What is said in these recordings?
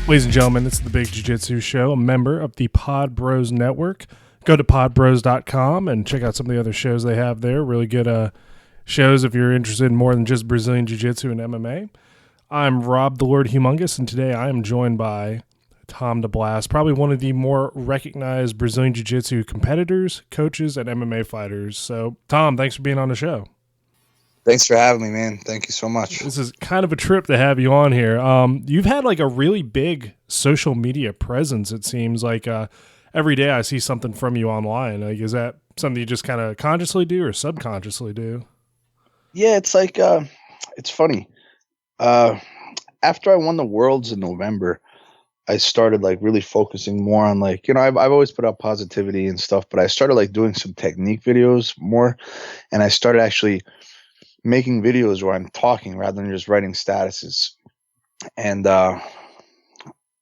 Ladies and gentlemen, this is the Big Jiu-Jitsu Show, a member of the Pod Bros Network. Go to podbros.com and check out some of the other shows they have there. Really good shows if you're interested in more than just Brazilian Jiu-Jitsu and MMA. I'm Rob the Lord Humongous, and today I am joined by Tom Deblass, probably one of the more recognized Brazilian Jiu-Jitsu competitors, coaches, and MMA fighters. So, Tom, thanks for being on the show. Thanks for having me, man. Thank you so much. This is kind of a trip to have you on here. You've had like a really big social media presence, it seems. Like every day I see something from you online. Like, is that something you just kind of consciously do or subconsciously do? Yeah, it's like it's funny. After I won the Worlds in November, I started like really focusing more on like, I've always put out positivity and stuff, but I started like doing some technique videos more, and I started actually making videos where I'm talking rather than just writing statuses. And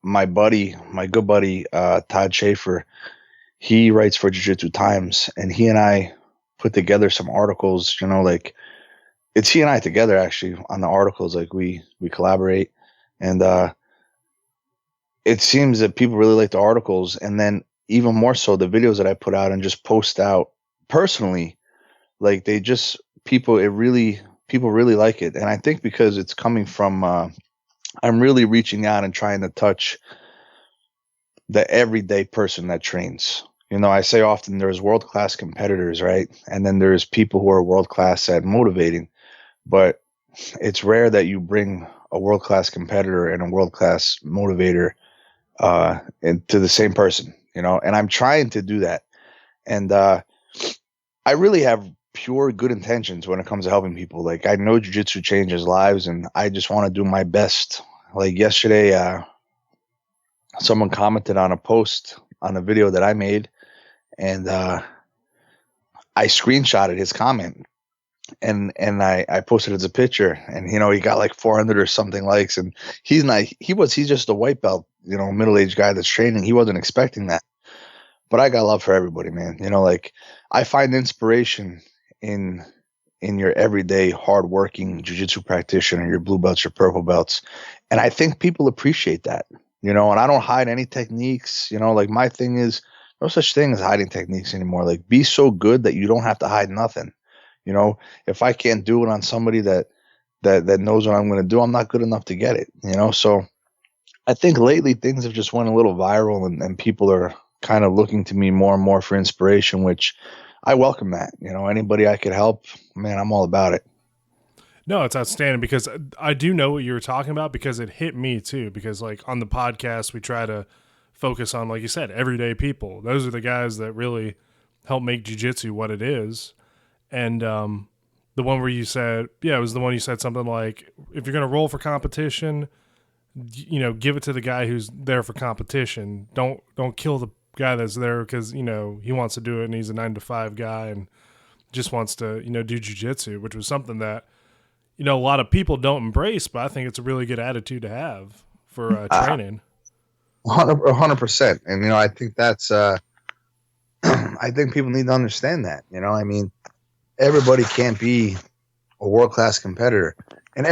my good buddy, Todd Schaefer, he writes for Jiu-Jitsu Times, and he and I put together some articles, like it's he and I together actually on the articles, like we collaborate. And it seems that people really like the articles, and then even more so the videos that I put out and just post out personally, like people really like it. And I think because it's coming from I'm really reaching out and trying to touch the everyday person that trains. I say often there's world-class competitors, right? And then there's people who are world-class at motivating, but it's rare that you bring a world-class competitor and a world-class motivator into the same person, and I'm trying to do that. And I really have pure good intentions when it comes to helping people. Like, I know jiu-jitsu changes lives, and I just want to do my best. Like yesterday, someone commented on a post on a video that I made, and I screenshotted his comment, and I posted it as a picture, and he got like 400 or something likes, and he's just a white belt, middle-aged guy that's training. He wasn't expecting that. But I got love for everybody, man. Like, I find inspiration in your everyday hardworking jiu-jitsu practitioner, your blue belts, your purple belts. And I think people appreciate that, and I don't hide any techniques, like my thing is no such thing as hiding techniques anymore. Like, be so good that you don't have to hide nothing. If I can't do it on somebody that knows what I'm going to do, I'm not good enough to get it, So I think lately things have just went a little viral, and people are kind of looking to me more and more for inspiration, which I welcome that. Anybody I could help, man, I'm all about it. No, it's outstanding, because I do know what you were talking about, because it hit me too. Because like on the podcast, we try to focus on, like you said, everyday people. Those are the guys that really help make jiu-jitsu what it is. And the one where you said, it was the one you said something like, if you're going to roll for competition, give it to the guy who's there for competition. Don't kill the guy that's there because, he wants to do it and he's a 9-to-5 guy and just wants to, do jiu-jitsu, which was something that, a lot of people don't embrace, but I think it's a really good attitude to have for training. 100%. And, I think that's, I think people need to understand that, I mean, everybody can't be a world-class competitor, and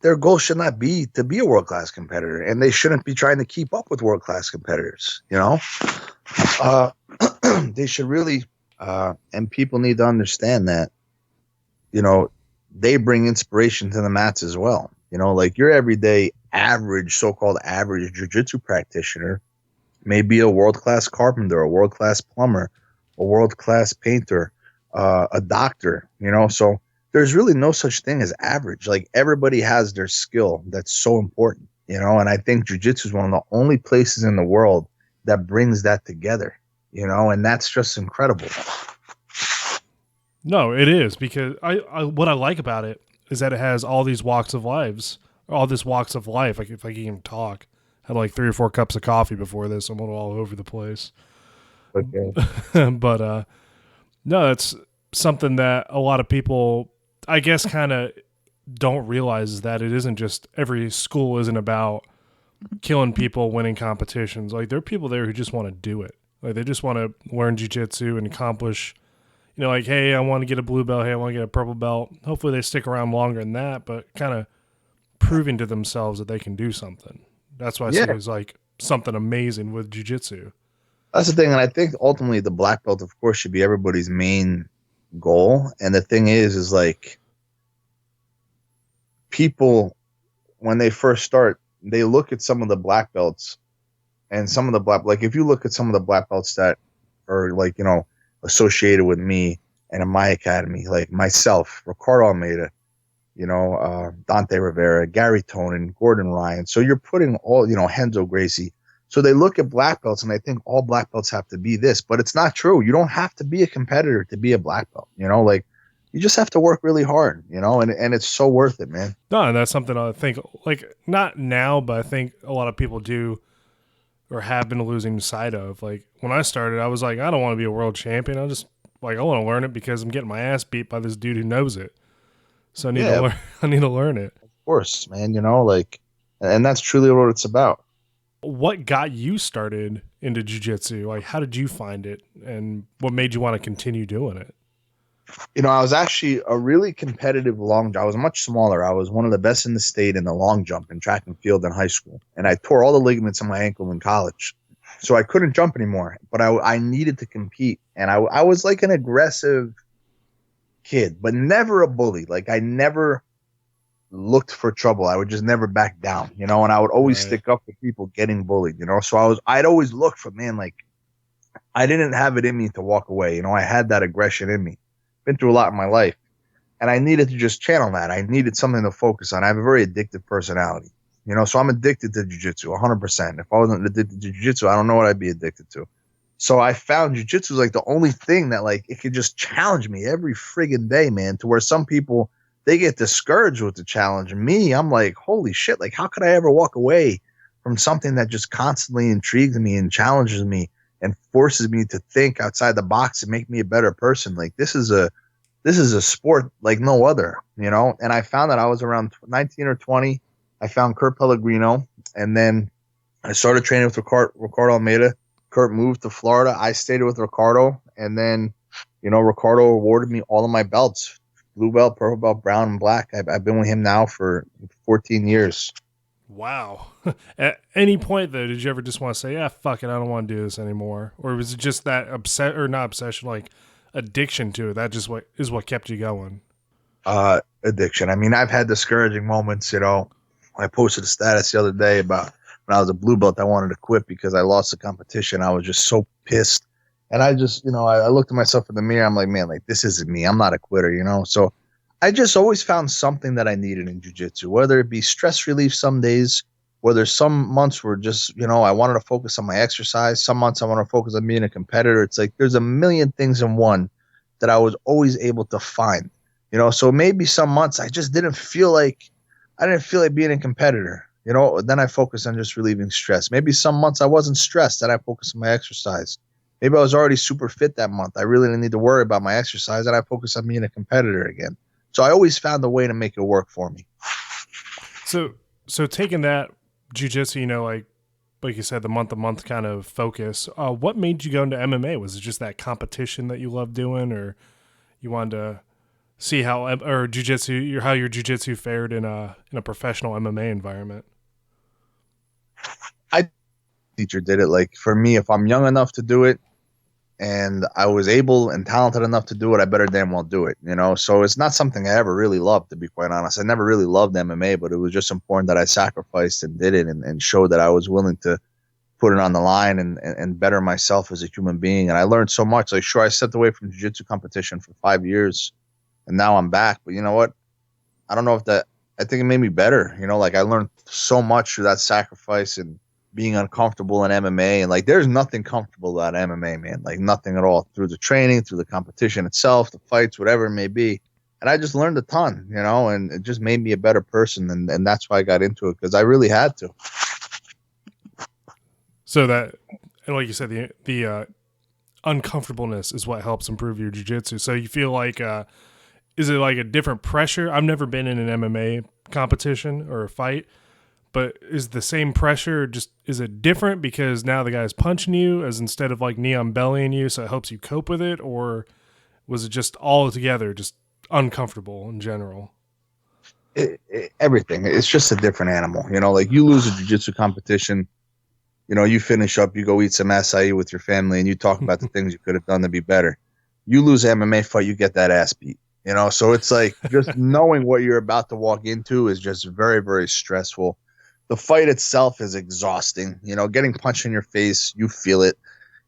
their goal should not be to be a world-class competitor, and they shouldn't be trying to keep up with world-class competitors, they should really, and people need to understand that, they bring inspiration to the mats as well. Like your everyday so-called average jiu-jitsu practitioner may be a world-class carpenter, a world-class plumber, a world-class painter, a doctor, so there's really no such thing as average. Like, everybody has their skill that's so important, and I think jiu-jitsu is one of the only places in the world that brings that together, and that's just incredible. No, it is, because I what I like about it is that it has all these walks of life. Like, if I can even talk, I had like 3 or 4 cups of coffee before this. I'm all over the place. Okay. But no, it's something that a lot of people, I guess, kind of don't realize, is that it isn't just, every school isn't about killing people, winning competitions. Like, there are people there who just want to do it. Like, they just want to learn jiu-jitsu and accomplish, like, hey, I want to get a blue belt. Hey, I want to get a purple belt. Hopefully they stick around longer than that, but kind of proving to themselves that they can do something. That's why I see Yeah, there's like something amazing with jiu-jitsu. that's the thing. And I think ultimately the black belt, of course, should be everybody's main goal. And the thing is like people, when they first start, they look at some of the black belts and some of the black, like if you look at some of the black belts that are like, associated with me and in my academy, like myself, Ricardo Almeida, Dante Rivera, Gary Tonon, Gordon Ryan. So you're putting all, Henzo Gracie. So they look at black belts and they think all black belts have to be this, but it's not true. You don't have to be a competitor to be a black belt, like you just have to work really hard, and it's so worth it, man. No, and that's something I think, like, not now, but I think a lot of people do or have been losing sight of. Like, when I started, I was like, I don't want to be a world champion. I want to learn it because I'm getting my ass beat by this dude who knows it. So I need to learn. I need to learn it. Of course, man. And that's truly what it's about. What got you started into jiu-jitsu? Like, how did you find it, and what made you want to continue doing it? I was actually a really competitive long jump. I was much smaller. I was one of the best in the state in the long jump in track and field in high school, and I tore all the ligaments in my ankle in college, so I couldn't jump anymore. But I needed to compete, and I was like an aggressive kid, but never a bully. Like I never looked for trouble. I would just never back down, and I would always stick up for people getting bullied, So I'd always look for, man, like I didn't have it in me to walk away. I had that aggression in me. Been through a lot in my life, and I needed to just channel that. I needed something to focus on. I have a very addictive personality, so I'm addicted to jiu-jitsu 100%. If I wasn't addicted to jiu-jitsu, I don't know what I'd be addicted to. So I found jiu-jitsu like the only thing that like it could just challenge me every friggin' day, man, to where some people, they get discouraged with the challenge. Me, I'm like, holy shit, like how could I ever walk away from something that just constantly intrigues me and challenges me and forces me to think outside the box and make me a better person? Like this is a sport like no other, And I found that I was around 19 or 20. I found Kurt Pellegrino, and then I started training with Ricardo Almeida. Kurt moved to Florida. I stayed with Ricardo, and then, Ricardo awarded me all of my belts: blue belt, purple belt, brown, and black. I've been with him now for 14 years. Wow. At any point, though, did you ever just want to say, yeah, fuck it, I don't want to do this anymore? Or was it just that not obsession, like addiction to it? That just what kept you going? Addiction. I mean, I've had discouraging moments, I posted a status the other day about when I was a blue belt, I wanted to quit because I lost the competition. I was just so pissed. And I just, I looked at myself in the mirror. I'm like, man, like this isn't me. I'm not a quitter, So I just always found something that I needed in jiu-jitsu, whether it be stress relief some days, whether some months were just, I wanted to focus on my exercise. Some months I want to focus on being a competitor. It's like there's a million things in one that I was always able to find, So maybe some months I just didn't feel like being a competitor. Then I focus on just relieving stress. Maybe some months I wasn't stressed, then I focus on my exercise. Maybe I was already super fit that month. I really didn't need to worry about my exercise, and I focus on being a competitor again. So I always found a way to make it work for me. So taking that jiu-jitsu, like you said, the month-to-month kind of focus, what made you go into MMA? Was it just that competition that you loved doing, or you wanted to see how your jiu-jitsu fared in a professional MMA environment? Teacher did it. Like for me, if I'm young enough to do it and I was able and talented enough to do it, I better damn well do it, So it's not something I ever really loved, to be quite honest. I never really loved MMA, but it was just important that I sacrificed and did it and showed that I was willing to put it on the line and better myself as a human being. And I learned so much. Like, sure, I stepped away from jiu-jitsu competition for 5 years and now I'm back. But you know what? I don't know I think it made me better. Like I learned so much through that sacrifice and being uncomfortable in MMA. And like, there's nothing comfortable about MMA, man. Like nothing at all, through the training, through the competition itself, the fights, whatever it may be. And I just learned a ton, and it just made me a better person. And that's why I got into it, because I really had to. So that, and like you said, the uncomfortableness is what helps improve your jiu-jitsu. So you feel like, is it like a different pressure? I've never been in an MMA competition or a fight, but is the same pressure, is it different because now the guy's punching you as instead of like neon bellying you, so it helps you cope with it? Or was it just all together just uncomfortable in general? It everything. It's just a different animal. You know, like you lose a jiu-jitsu competition, you know, you finish up, you go eat some acai with your family, and you talk about the things you could have done to be better. You lose an MMA fight, you get that ass beat. You know, so it's like just knowing what you're about to walk into is just very, very stressful. The fight itself is exhausting. You know, getting punched in your face, you feel it.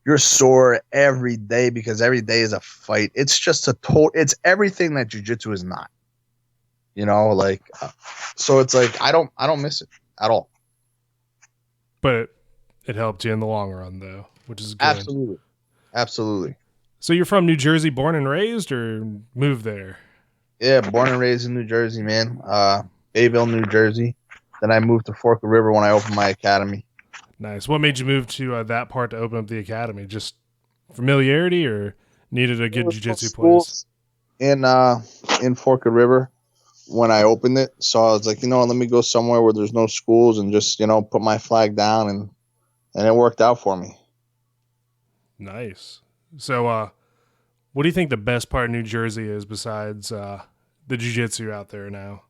You're sore every day because every day is a fight. It's just it's everything that jiu-jitsu is not. You know, like so it's like I don't miss it at all. But it helped you in the long run, though, which is good. Absolutely. Absolutely. So you're from New Jersey, born and raised, or moved there? Yeah, born and raised in New Jersey, man. Bayville, New Jersey. Then I moved to Forked River when I opened my academy. Nice. What made you move to that part to open up the academy? Just familiarity, or needed a good jiu-jitsu place? In Forked River when I opened it, so I was like, you know, let me go somewhere where there's no schools and just, you know, put my flag down, and it worked out for me. Nice. So, what do you think the best part of New Jersey is besides the jiu-jitsu out there now?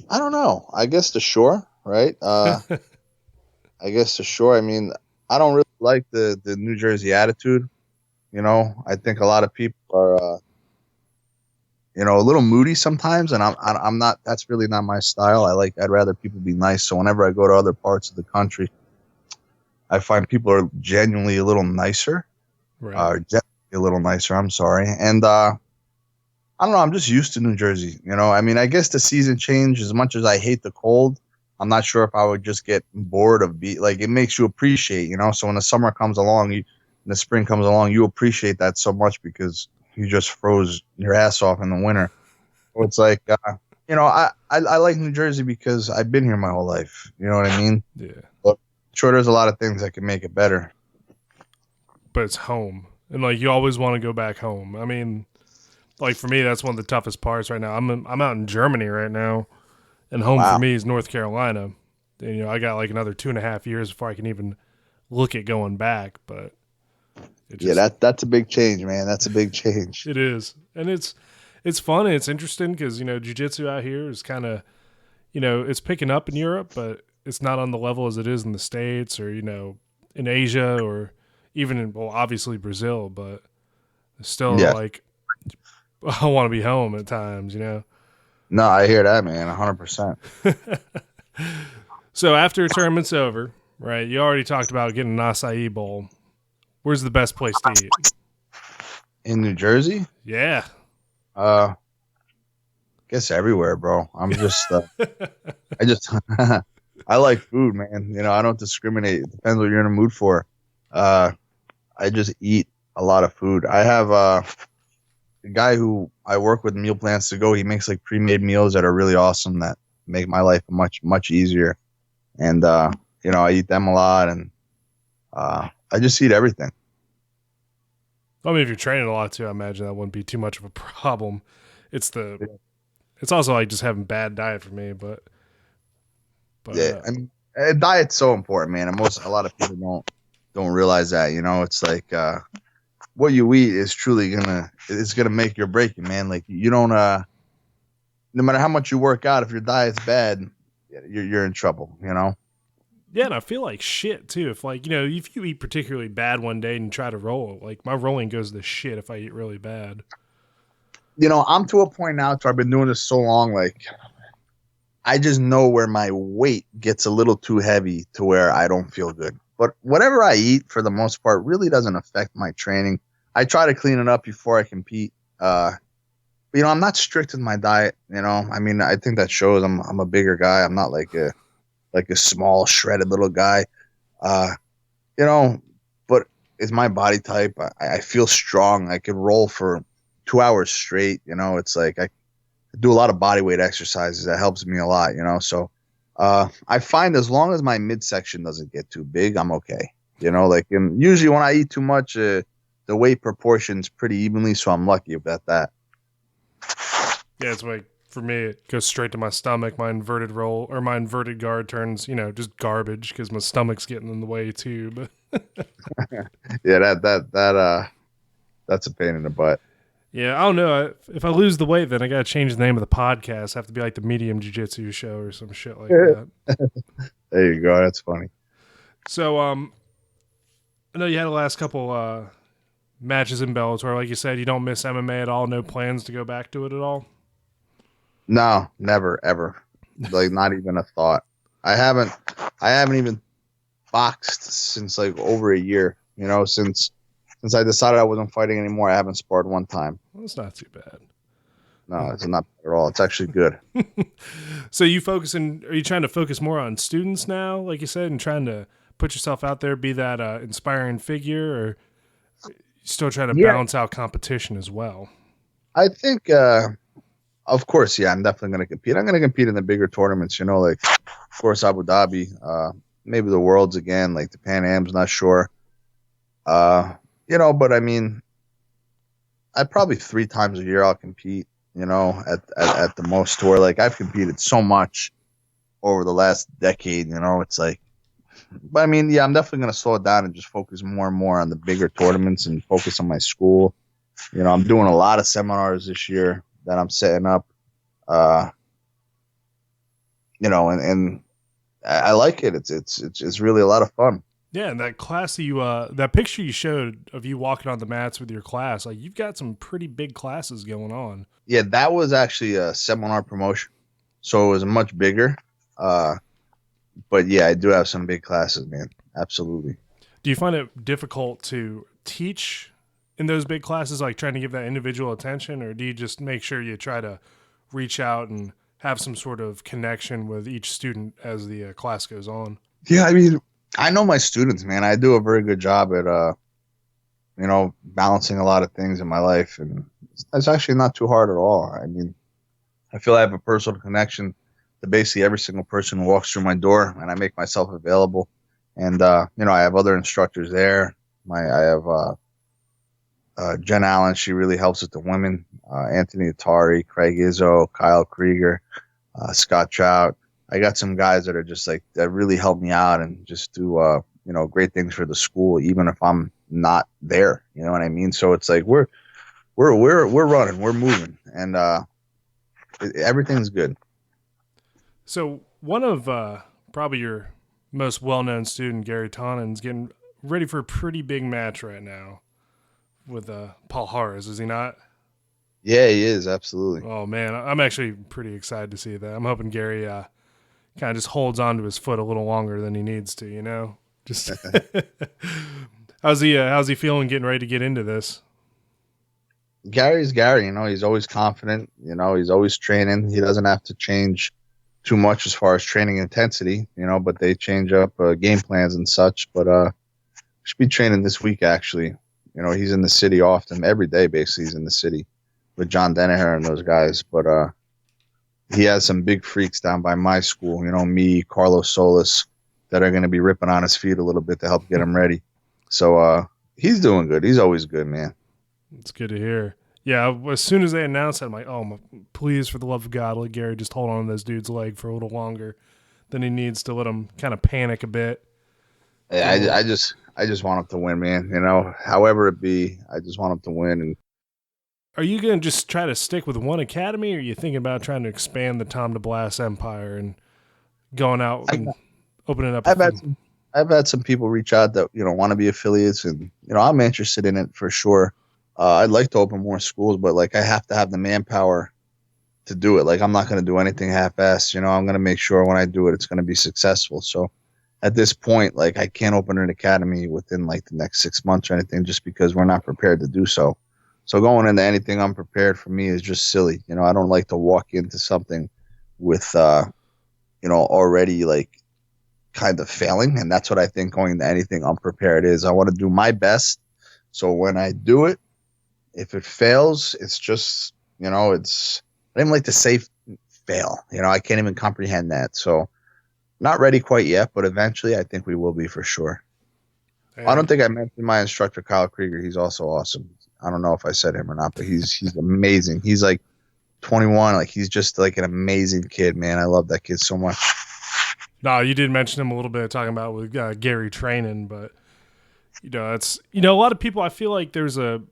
I don't know. I guess the shore, right? I guess the shore. I mean, I don't really like the New Jersey attitude. You know, I think a lot of people are, you know, a little moody sometimes, and I'm not. That's really not my style. I'd rather people be nice. So whenever I go to other parts of the country, I find people are genuinely a little nicer. Right. Genuinely a little nicer. I'm sorry, and I don't know. I'm just used to New Jersey. You know, I mean, I guess the season change. As much as I hate the cold, I'm not sure if I would just get bored of it makes you appreciate. You know, so when the summer comes along, and the spring comes along, you appreciate that so much because you just froze your ass off in the winter. So it's like, you know, I like New Jersey because I've been here my whole life. You know what I mean? Yeah. But sure, there's a lot of things that can make it better. But it's home, and like you always want to go back home. I mean, like for me, that's one of the toughest parts right now. I'm out in Germany right now, and home for me is North Carolina. And, you know, I got like another 2.5 years before I can even look at going back. But that's a big change, man. That's a big change. It is, and it's fun and it's interesting because, you know, jiu-jitsu out here is kind of, you know, it's picking up in Europe, but it's not on the level as it is in the States or, you know, in Asia or even in, well, obviously Brazil, but still like I want to be home at times, you know. No, I hear that, man, 100%. So after a tournament's over, right? You already talked about getting an acai bowl. Where's the best place to eat? In New Jersey? Yeah. Guess everywhere, bro. I'm just, I like food, man. You know, I don't discriminate. It depends what you're in a mood for. I just eat a lot of food. I have a guy who I work with meal plans to go. He makes like pre-made meals that are really awesome that make my life much, much easier. And, you know, I eat them a lot and, I just eat everything. I mean, if you're training a lot too, I imagine that wouldn't be too much of a problem. It's also like just having bad diet for me, but yeah, I mean, diet's so important, man. And a lot of people don't realize that. You know, it's like what you eat is truly gonna make you or break you, man. Like you don't no matter how much you work out, if your diet's bad, you're in trouble. You know. Yeah, and I feel like shit too. If like, you know, if you eat particularly bad one day and try to roll, like my rolling goes to shit if I eat really bad. You know, I'm to a point now where I've been doing this so long, like I just know where my weight gets a little too heavy to where I don't feel good. But whatever I eat, for the most part, really doesn't affect my training. I try to clean it up before I compete. But, you know, I'm not strict with my diet. You know, I mean, I think that shows I'm a bigger guy. I'm not like a small shredded little guy, you know, but it's my body type. I feel strong. I can roll for 2 hours straight. You know, it's like I do a lot of body weight exercises. That helps me a lot, you know? So, I find as long as my midsection doesn't get too big, I'm okay. You know, like, and usually when I eat too much, the weight proportion's pretty evenly. So I'm lucky about that. Yeah. It's like, for me, it goes straight to my stomach. My inverted roll or my inverted guard turns, you know, just garbage because my stomach's getting in the way too. But yeah, that's a pain in the butt. Yeah, I don't know. If I lose the weight, then I got to change the name of the podcast. I have to be like the Medium Jiu-Jitsu show or some shit like that. There you go. That's funny. So, I know you had the last couple matches in Bellator. Like you said, you don't miss MMA at all. No plans to go back to it at all. No, never, ever. Like not even a thought. I haven't. I haven't even boxed since like over a year. Since I decided I wasn't fighting anymore, I haven't sparred one time. Well, it's not too bad. No, it's not bad at all. It's actually good. So are you trying to focus more on students now, like you said, and trying to put yourself out there, be that inspiring figure, or still trying to balance out competition as well? I think, of course, yeah, I'm definitely going to compete. I'm going to compete in the bigger tournaments, like, of course, Abu Dhabi, maybe the Worlds again, like the Pan Am's, not sure. But I mean, I probably 3 times a year I'll compete, at the most tour. Like I've competed so much over the last decade, it's like, but I mean, yeah, I'm definitely going to slow it down and just focus more and more on the bigger tournaments and focus on my school. I'm doing a lot of seminars this year that I'm setting up, and I like it. It's really a lot of fun. Yeah, and that class that picture you showed of you walking on the mats with your class, like you've got some pretty big classes going on. Yeah, that was actually a seminar promotion, so it was much bigger. But yeah, I do have some big classes, man. Absolutely. Do you find it difficult to teach in those big classes, like trying to give that individual attention, or do you just make sure you try to reach out and have some sort of connection with each student as the class goes on? Yeah, I mean, I know my students, man. I do a very good job at, balancing a lot of things in my life, and it's actually not too hard at all. I mean, I feel I have a personal connection to basically every single person who walks through my door, and I make myself available. And I have other instructors there. I have Jen Allen. She really helps with the women. Anthony Atari, Craig Izzo, Kyle Krieger, Scott Trout. I got some guys that are just like that really help me out and just do great things for the school, even if I'm not there. You know what I mean? So it's like we're running, we're moving, and everything's good. So one of probably your most well-known student, Gary Tonon, is getting ready for a pretty big match right now with Paul Harris, is he not? Yeah, he is, absolutely. Oh man, I'm actually pretty excited to see that. I'm hoping Gary kind of just holds on to his foot a little longer than he needs to, Just how's he feeling getting ready to get into this? Gary's Gary, he's always confident, he's always training. He doesn't have to change too much as far as training intensity, but they change up game plans and such. But should be training this week actually. He's in the city often, every day basically he's in the city with John Danaher and those guys. But he has some big freaks down by my school, me, Carlos Solis, that are going to be ripping on his feet a little bit to help get him ready. So he's doing good. He's always good, man. It's good to hear. Yeah, as soon as they announced it, I'm like, please, for the love of God, let Gary just hold on to this dude's leg for a little longer than he needs to let him kind of panic a bit. Yeah, I just want him to win, man. However it be, I just want him to win. And are you going to just try to stick with one academy, or are you thinking about trying to expand the Tom Deblass empire and going out and opening up? I've had some people reach out that want to be affiliates, and I'm interested in it for sure. I'd like to open more schools, but like I have to have the manpower to do it. Like I'm not going to do anything half-assed. I'm going to make sure when I do it, it's going to be successful. So at this point, like I can't open an academy within like the next 6 months or anything, just because we're not prepared to do so. So going into anything unprepared for me is just silly. I don't like to walk into something with, already like kind of failing. And that's what I think going into anything unprepared is. I want to do my best. So when I do it, if it fails, it's just, I didn't like to say fail. I can't even comprehend that. So not ready quite yet, but eventually I think we will be for sure. Hey. I don't think I mentioned my instructor, Kyle Krieger. He's also awesome. I don't know if I said him or not, but he's amazing. He's like 21. Like he's just like an amazing kid, man. I love that kid so much. No, you did mention him a little bit talking about with Gary training, but it's a lot of people. I feel like there's a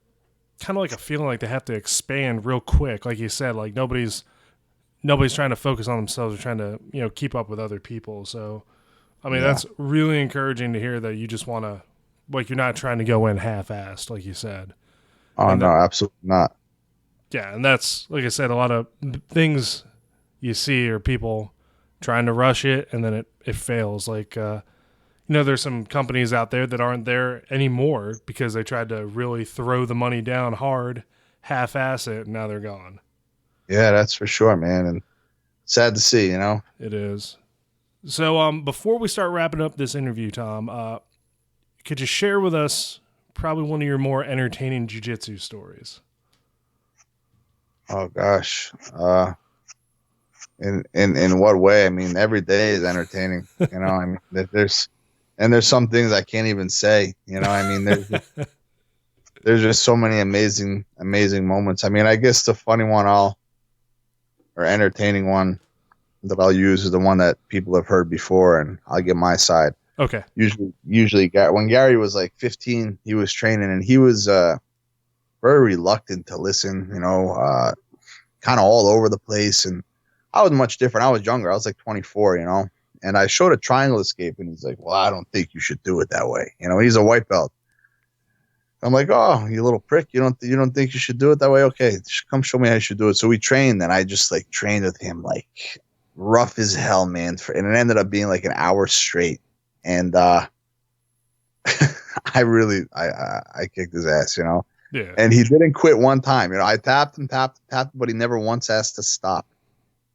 kind of like a feeling like they have to expand real quick. Like you said, like nobody's trying to focus on themselves or trying to, keep up with other people. So, I mean, that's really encouraging to hear that you just want to, like, you're not trying to go in half-assed, like you said. Oh, no, absolutely not. Yeah, and that's, like I said, a lot of things you see are people trying to rush it, and then it fails. Like, there's some companies out there that aren't there anymore because they tried to really throw the money down hard, half-ass it, and now they're gone. Yeah, that's for sure, man. And sad to see, It is. So before we start wrapping up this interview, Tom, could you share with us probably one of your more entertaining jiu-jitsu stories? Oh gosh. In what way? I mean, every day is entertaining. I mean, there's some things I can't even say. I mean, there's just so many amazing moments. I mean, I guess the funny one or entertaining one that I'll use is the one that people have heard before, and I'll get my side. Okay. Usually, when Gary was like 15, he was training, and he was very reluctant to listen. Kind of all over the place, and I was much different. I was younger. I was like 24, and I showed a triangle escape, and he's like, "Well, I don't think you should do it that way." He's a white belt. I'm like, "Oh, you little prick! You don't think you should do it that way? Okay, come show me how you should do it." So we trained, and I just like trained with him like rough as hell, man. And it ended up being like an hour straight, and I kicked his ass, Yeah. And he didn't quit one time. I tapped him, but he never once asked to stop.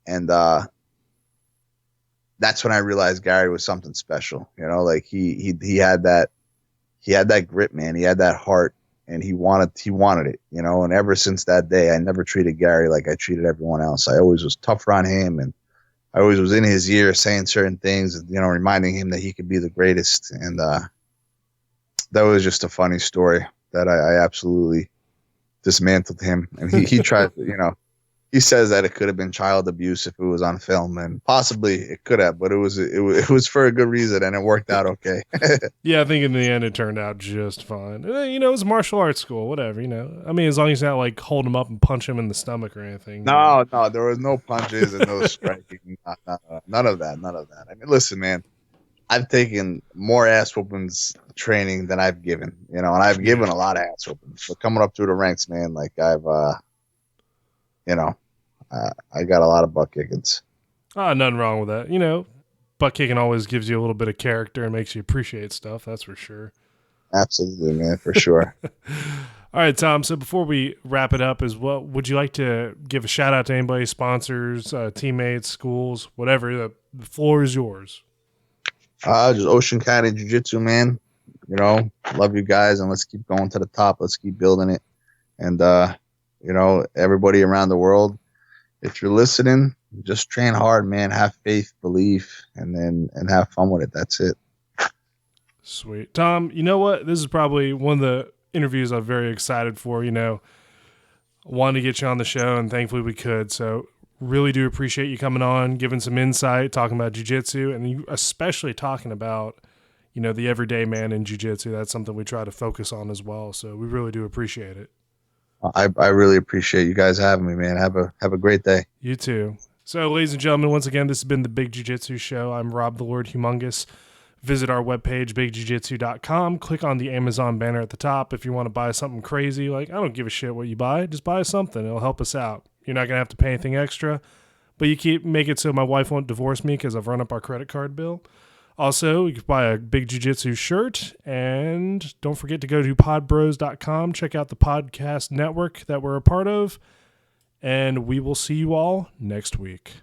And that's when I realized Gary was something special. Like he had that grit, man. He had that heart, and he wanted it. And ever since that day, I never treated Gary like I treated everyone else. I always was tougher on him, and I always was in his ear saying certain things, reminding him that he could be the greatest. And that was just a funny story that I absolutely dismantled him. And he tried, he says that it could have been child abuse if it was on film, and possibly it could have, but it was for a good reason, and it worked out okay. Yeah, I think in the end it turned out just fine. It was a martial arts school, whatever. I mean, as long as you're not like hold him up and punch him in the stomach or anything. No, there was no punches and no striking. None of that. I mean, listen, man, I've taken more ass whoopings training than I've given, and I've given a lot of ass whoopings. But coming up through the ranks, man, like I've, I got a lot of butt kickings. Nothing wrong with that. Butt kicking always gives you a little bit of character and makes you appreciate stuff. That's for sure. Absolutely, man, for sure. All right, Tom. So before we wrap it up, would you like to give a shout out to anybody, sponsors, teammates, schools, whatever? The floor is yours. Just Ocean County Jiu-Jitsu, man. Love you guys, and let's keep going to the top. Let's keep building it. And everybody around the world, if you're listening, just train hard, man. Have faith, belief, and have fun with it. That's it. Sweet. Tom, you know what? This is probably one of the interviews I'm very excited for. Wanted to get you on the show, and thankfully we could. So really do appreciate you coming on, giving some insight, talking about jiu-jitsu, and you especially talking about, the everyday man in jiu-jitsu. That's something we try to focus on as well. So we really do appreciate it. I really appreciate you guys having me, man. Have a great day. You too. So, ladies and gentlemen, once again, this has been the Big Jiu-Jitsu Show. I'm Rob the Lord Humongous. Visit our webpage, bigjujitsu.com. Click on the Amazon banner at the top if you want to buy something crazy. Like, I don't give a shit what you buy. Just buy something. It'll help us out. You're not going to have to pay anything extra. But you make it so my wife won't divorce me because I've run up our credit card bill. Also, you can buy a Big Jiu-Jitsu shirt, and don't forget to go to podbros.com, check out the podcast network that we're a part of, and we will see you all next week.